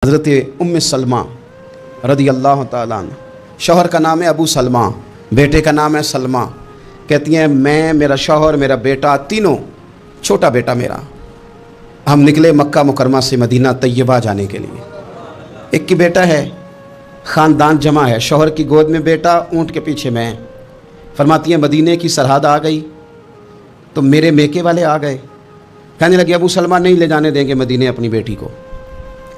حضرت ام سلمہ رضی اللہ تعالیٰ عنہ، شوہر کا نام ہے ابو سلمہ، بیٹے کا نام ہے سلمہ۔ کہتی ہیں میں، میرا شوہر، میرا بیٹا، تینوں، چھوٹا بیٹا میرا، ہم نکلے مکہ مکرمہ سے مدینہ طیبہ جانے کے لیے۔ ایک ہی بیٹا ہے، خاندان جمع ہے، شوہر کی گود میں بیٹا، اونٹ کے پیچھے میں۔ فرماتی ہیں مدینے کی سرحد آ گئی تو میرے میکے والے آ گئے، کہنے لگے ابو سلمہ نہیں لے جانے دیں گے مدینے اپنی بیٹی کو۔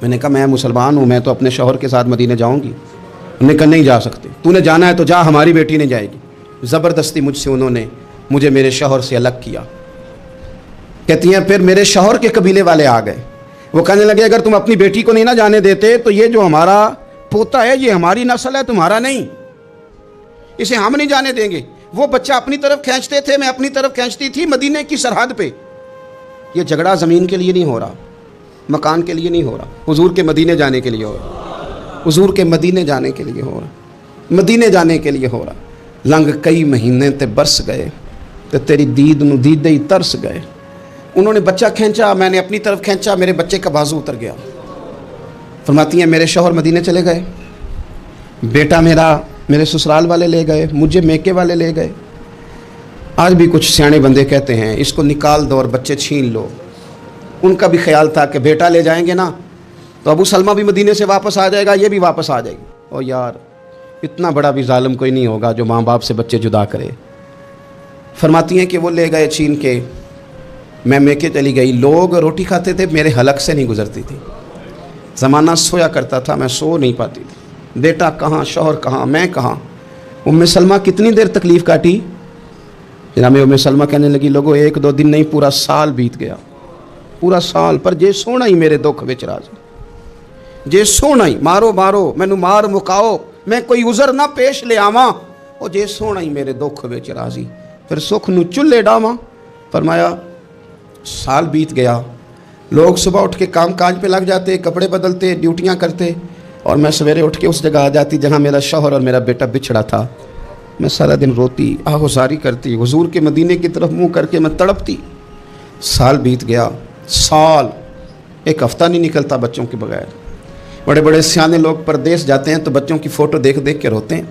میں نے کہا میں مسلمان ہوں، میں تو اپنے شوہر کے ساتھ مدینے جاؤں گی۔ انہوں نے کہا نہیں جا سکتے، تو نے جانا ہے تو جا، ہماری بیٹی نہیں جائے گی۔ زبردستی مجھ سے انہوں نے مجھے میرے شوہر سے الگ کیا۔ کہتی ہیں پھر میرے شوہر کے قبیلے والے آ گئے، وہ کہنے لگے اگر تم اپنی بیٹی کو نہیں نہ جانے دیتے تو یہ جو ہمارا پوتا ہے یہ ہماری نسل ہے، تمہارا نہیں، اسے ہم نہیں جانے دیں گے۔ وہ بچہ اپنی طرف کھینچتے تھے، میں اپنی طرف کھینچتی تھی، مدینے کی سرحد پہ۔ یہ جھگڑا زمین کے لیے نہیں ہو رہا، مکان کے لیے نہیں ہو رہا، حضور کے مدینے جانے کے لیے ہو رہا، حضور کے مدینے جانے کے لیے ہو رہا، مدینے جانے کے لیے ہو رہا۔ لنگ کئی مہینے تے برس گئے تے تیری دید نو دیدے ہی ترس گئے۔ انہوں نے بچہ کھینچا، میں نے اپنی طرف کھینچا، میرے بچے کا بازو اتر گیا۔ فرماتی ہیں میرے شوہر مدینے چلے گئے، بیٹا میرا میرے سسرال والے لے گئے، مجھے میکے والے لے گئے۔ آج بھی کچھ سیانے بندے کہتے ہیں اس کو نکال دو اور بچے چھین لو۔ ان کا بھی خیال تھا کہ بیٹا لے جائیں گے نا تو ابو سلمہ بھی مدینے سے واپس آ جائے گا، یہ بھی واپس آ جائے گی۔ اور یار اتنا بڑا بھی ظالم کوئی نہیں ہوگا جو ماں باپ سے بچے جدا کرے۔ فرماتی ہیں کہ وہ لے گئے چھین کے، میں میکے چلی گئی۔ لوگ روٹی کھاتے تھے، میرے حلق سے نہیں گزرتی تھی۔ زمانہ سویا کرتا تھا، میں سو نہیں پاتی تھی۔ بیٹا کہاں، شوہر کہاں، میں کہاں۔ ام سلمہ کتنی دیر تکلیف کاٹی؟ جناب ام سلمہ کہنے لگی لوگوں ایک دو دن نہیں پورا سال بیت گیا، پورا سال، پر جے سونا ہی میرے دکھ وچ راضی، جے سونا ہی مارو مارو مینوں مار مکاؤ، میں کوئی عذر نہ پیش لے آواں، او جے سونا ہی میرے دکھ وچ راضی، پھر سکھ نو چلے ڈاواں۔ فرمایا سال بیت گیا، لوگ صبح اٹھ کے کام کاج پہ لگ جاتے، کپڑے بدلتے، ڈیوٹیاں کرتے، اور میں سویرے اٹھ کے اس جگہ آ جاتی جہاں میرا شوہر اور میرا بیٹا بچھڑا تھا۔ میں سارا دن روتی، آہوزاری کرتی، حضور کے مدینے کی طرف منہ کر کے میں تڑپتی۔ سال بیت گیا، سال، ایک ہفتہ نہیں نکلتا بچوں کے بغیر۔ بڑے بڑے سیانے لوگ پردیس جاتے ہیں تو بچوں کی فوٹو دیکھ دیکھ کے روتے ہیں،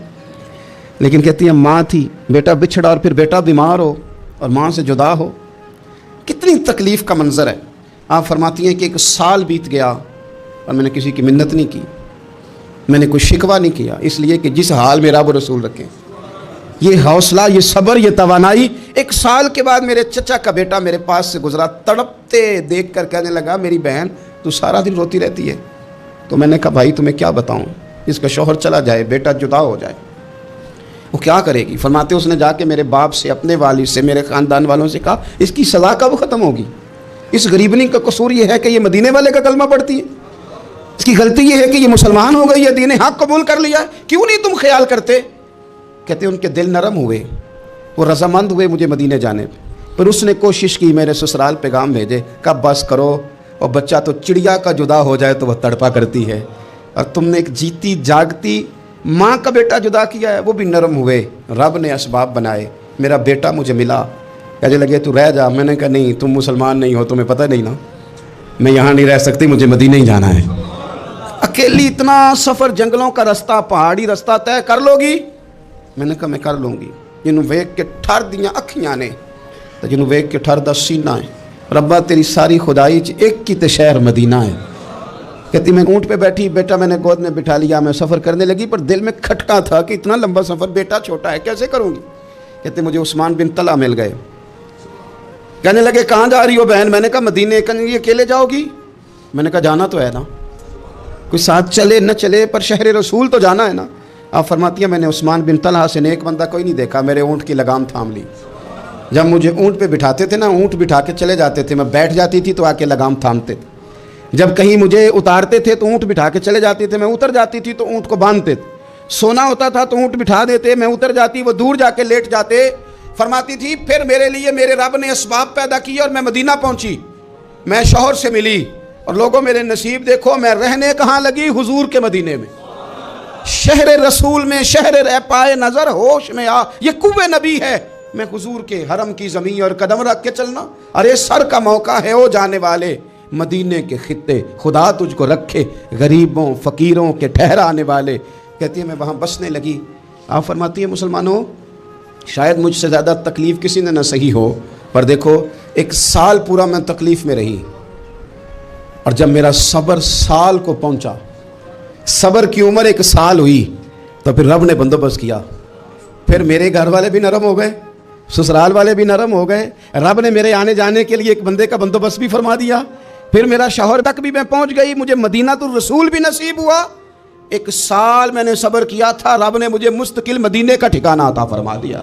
لیکن کہتی ہیں ماں تھی، بیٹا بچھڑا اور پھر بیٹا بیمار ہو اور ماں سے جدا ہو، کتنی تکلیف کا منظر ہے۔ آپ فرماتی ہیں کہ ایک سال بیت گیا اور میں نے کسی کی منت نہیں کی، میں نے کوئی شکوہ نہیں کیا، اس لیے کہ جس حال میں رب رسول رکھیں۔ یہ حوصلہ، یہ صبر، یہ توانائی۔ ایک سال کے بعد میرے چچا کا بیٹا میرے پاس سے گزرا، تڑپتے دیکھ کر کہنے لگا میری بہن تو سارا دن روتی رہتی ہے۔ تو میں نے کہا بھائی تمہیں کیا بتاؤں، اس کا شوہر چلا جائے، بیٹا جدا ہو جائے، وہ کیا کرے گی؟ فرماتے اس نے جا کے میرے باپ سے، اپنے والد سے، میرے خاندان والوں سے کہا اس کی سزا کب ختم ہوگی؟ اس غریبنی کا قصور یہ ہے کہ یہ مدینے والے کا کلمہ پڑھتی ہے، اس کی غلطی یہ ہے کہ یہ مسلمان ہو گئی ہے، دین حق قبول کر لیا ہے، کیوں نہیں تم خیال کرتے؟ کہتے ان کے دل نرم ہوئے، وہ رضامند ہوئے مجھے مدینے جانے پہ۔ پھر اس نے کوشش کی، میرے سسرال پیغام بھیجے، کب بس کرو، اور بچہ تو چڑیا کا جدا ہو جائے تو وہ تڑپا کرتی ہے، اور تم نے ایک جیتی جاگتی ماں کا بیٹا جدا کیا ہے۔ وہ بھی نرم ہوئے، رب نے اسباب بنائے، میرا بیٹا مجھے ملا۔ کہنے لگے تو رہ جا، میں نے کہا نہیں، تم مسلمان نہیں ہو، تمہیں پتہ نہیں نا، میں یہاں نہیں رہ سکتی، مجھے مدینہ ہی جانا ہے۔ اکیلی اتنا سفر، جنگلوں کا رستہ، پہاڑی رستہ طے کر لو گی؟ میں نے کہا میں کر لوں گی۔ جنہوں ویک کے ٹھر دیاں اکھیاں نے تو جنہوں ویک کے ٹھر دا سینہ ہے، ربا تیری ساری خدائی ایک کی تے شہر مدینہ ہے۔ کہتی میں اونٹ پہ بیٹھی، بیٹا میں نے گود میں بٹھا لیا، میں سفر کرنے لگی، پر دل میں کھٹکا تھا کہ اتنا لمبا سفر، بیٹا چھوٹا ہے، کیسے کروں گی؟ کہتے مجھے عثمان بن طلحہ مل گئے، کہنے لگے کہاں جا رہی ہو بہن؟ میں نے کہا مدینے۔ کہنے لگے اکیلے جاؤ گی؟ میں نے کہا جانا تو ہے نا، کوئی ساتھ چلے نہ چلے پر شہر رسول تو جانا ہے نا۔ آپ فرماتی ہیں میں نے عثمان بن طلحہ سے نیک بندہ کوئی نہیں دیکھا، میرے اونٹ کی لگام تھام لی۔ جب مجھے اونٹ پہ بٹھاتے تھے نا، اونٹ بٹھا کے چلے جاتے تھے، میں بیٹھ جاتی تھی تو آ کے لگام تھامتے تھے۔ جب کہیں مجھے اتارتے تھے تو اونٹ بٹھا کے چلے جاتے تھے، میں اتر جاتی تھی تو اونٹ کو باندھتے تھے۔ سونا ہوتا تھا تو اونٹ بٹھا دیتے، میں اتر جاتی، وہ دور جا کے لیٹ جاتے۔ فرماتی تھی پھر میرے لیے میرے رب نے اسباب پیدا کی اور میں مدینہ پہنچی، میں شوہر سے ملی، اور لوگوں میرے نصیب دیکھو، میں رہنے کہاں لگی؟ حضور کے مدینے میں، شہر رسول میں، شہر رہ پائے نظر ہوش میں آ، یہ کوہ نبی ہے۔ میں حضور کے حرم کی زمین اور قدم رکھ کے چلنا، ارے سر کا موقع ہے او جانے والے، مدینے کے خطے، خدا تجھ کو رکھے غریبوں فقیروں کے ٹھہرانے والے. کہتی ہے میں وہاں بسنے لگی. آپ فرماتی ہیں مسلمانوں شاید مجھ سے زیادہ تکلیف کسی نے نہ سہی ہو، پر دیکھو 1 سال پورا میں تکلیف میں رہی، اور جب میرا صبر سال کو پہنچا، صبر کی عمر 1 سال ہوئی، تو پھر رب نے بندوبست کیا. پھر میرے گھر والے بھی نرم ہو گئے، سسرال والے بھی نرم ہو گئے، رب نے میرے آنے جانے کے لیے ایک بندے کا بندوبست بھی فرما دیا. پھر میرا شوہر تک بھی میں پہنچ گئی، مجھے مدینہ الرسول بھی نصیب ہوا. 1 سال میں نے صبر کیا تھا، رب نے مجھے مستقل مدینے کا ٹھکانہ عطا فرما دیا.